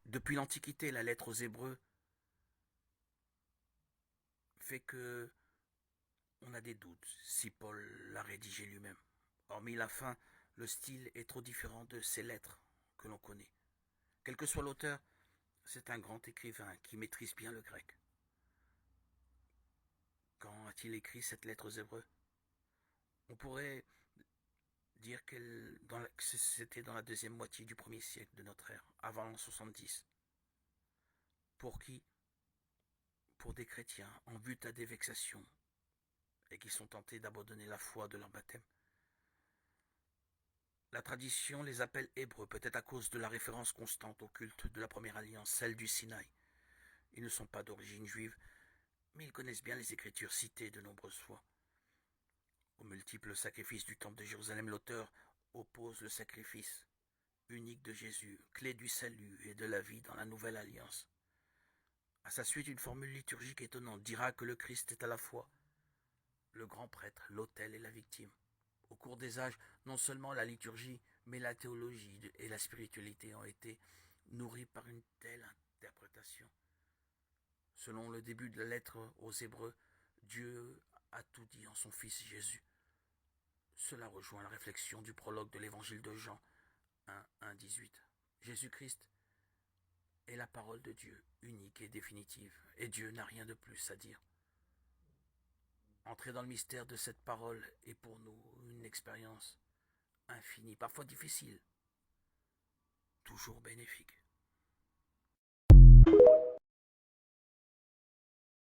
Depuis l'Antiquité, la lettre aux Hébreux fait que on a des doutes si Paul l'a rédigé lui-même. Hormis la fin, le style est trop différent de ces lettres que l'on connaît. Quel que soit l'auteur, c'est un grand écrivain qui maîtrise bien le grec. Quand a-t-il écrit cette lettre aux Hébreux? On pourrait dire que c'était dans la deuxième moitié du premier siècle de notre ère, avant l'an 70. Pour qui? Pour des chrétiens en butte à des vexations et qui sont tentés d'abandonner la foi de leur baptême. La tradition les appelle Hébreux, peut-être à cause de la référence constante au culte de la première alliance, celle du Sinaï. Ils ne sont pas d'origine juive, mais ils connaissent bien les Écritures citées de nombreuses fois. Aux multiples sacrifices du temple de Jérusalem, l'auteur oppose le sacrifice unique de Jésus, clé du salut et de la vie dans la nouvelle alliance. À sa suite, une formule liturgique étonnante dira que le Christ est à la fois le grand prêtre, l'autel et la victime. Au cours des âges, non seulement la liturgie, mais la théologie et la spiritualité ont été nourries par une telle interprétation. Selon le début de la lettre aux Hébreux, Dieu a tout dit en son Fils Jésus. Cela rejoint la réflexion du prologue de l'évangile de Jean 1:18. Jésus-Christ est la parole de Dieu, unique et définitive, et Dieu n'a rien de plus à dire. Entrer dans le mystère de cette parole est pour nous une expérience infinie, parfois difficile, toujours bénéfique.